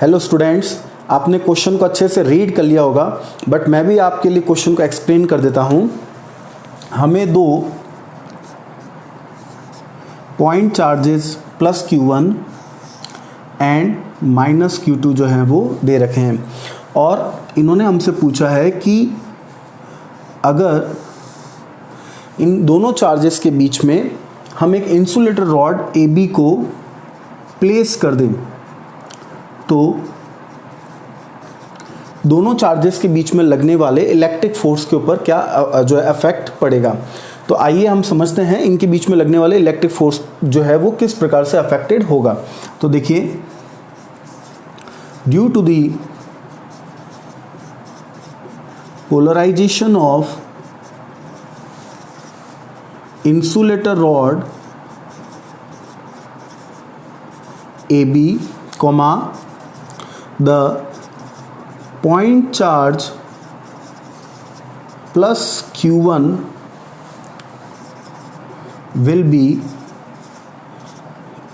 Hello students, आपने question को अच्छे से रीड कर लिया होगा, बट मैं भी आपके लिए क्वेश्चन को एक्सप्लेन कर देता हूँ। हमें दो point charges plus Q1 and minus Q2 जो हैं वो दे रखे हैं, और इन्होंने हमसे पूछा है कि अगर इन दोनों चार्जेस के बीच में हम एक इंसुलेटर रॉड AB को प्लेस कर दें तो दोनों चार्जेस के बीच में लगने वाले इलेक्ट्रिक फोर्स के ऊपर क्या जो है इफेक्ट पड़ेगा। तो आइए हम समझते हैं इनके बीच में लगने वाले इलेक्ट्रिक फोर्स जो है वो किस प्रकार से अफेक्टेड होगा। तो देखिए, due to the polarisation of insulator rod AB, the point charge plus Q1 will be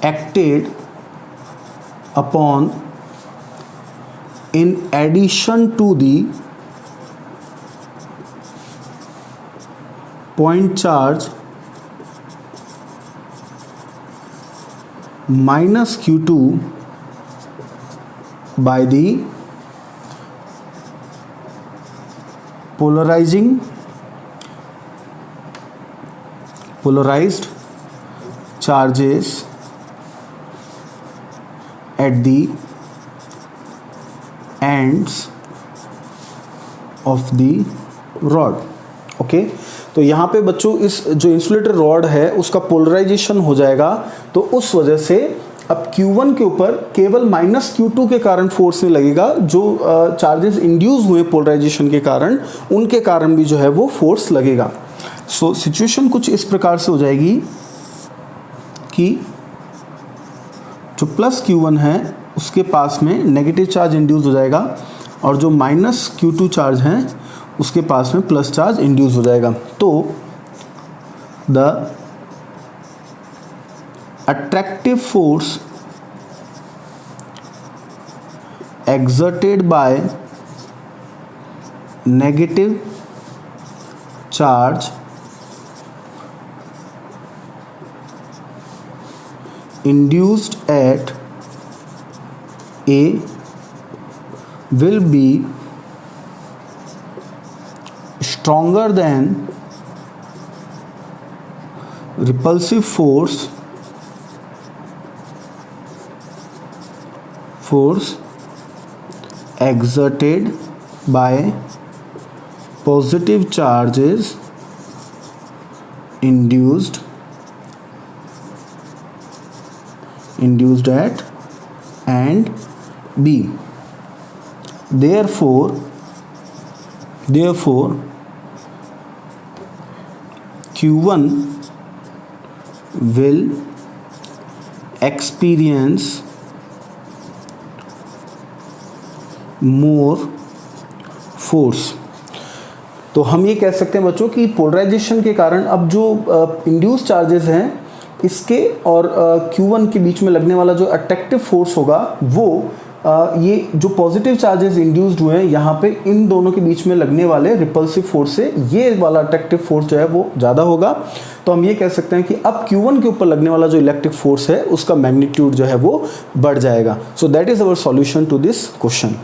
acted upon in addition to the point charge minus Q2 by the polarized charges at the ends of the rod। Okay, तो यहाँ पे बच्चों इस जो insulator rod है उसका polarisation हो जाएगा, तो उस वजह से अब Q1 के ऊपर केवल माइनस Q2 के कारण फोर्स नहीं लगेगा। जो चार्जेस इंड्यूस हुए पोलराइजेशन के कारण, उनके कारण भी जो है वो फोर्स लगेगा। सो सिचुएशन कुछ इस प्रकार से हो जाएगी कि जो प्लस Q1 है उसके पास में नेगेटिव चार्ज इंड्यूस हो जाएगा, और जो माइनस Q2 चार्ज है उसके पास में प्लस चार्ज इंड्यूस हो जाएगा। तो the attractive force exerted by negative charge induced at A will be stronger than repulsive force exerted by positive charges induced at and B। Therefore Q1 will experience more force। तो हम ये कह सकते हैं बच्चों कि पोलराइजेशन के कारण अब जो इंड्यूस चार्जेस हैं इसके और Q1 के बीच में लगने वाला जो अट्रैक्टिव फोर्स होगा वो ये जो पॉजिटिव चार्जेस इंड्यूस्ड हुए हैं यहाँ पे इन दोनों के बीच में लगने वाले रिपल्सिव फोर्स से ये वाला अट्रैक्टिव फोर्स जो है वो ज़्यादा होगा। तो हम ये कह सकते हैं कि अब Q1 के ऊपर लगने वाला जो इलेक्ट्रिक फोर्स है उसका मैग्नीट्यूड जो है वो बढ़ जाएगा। So that is our solution to this question.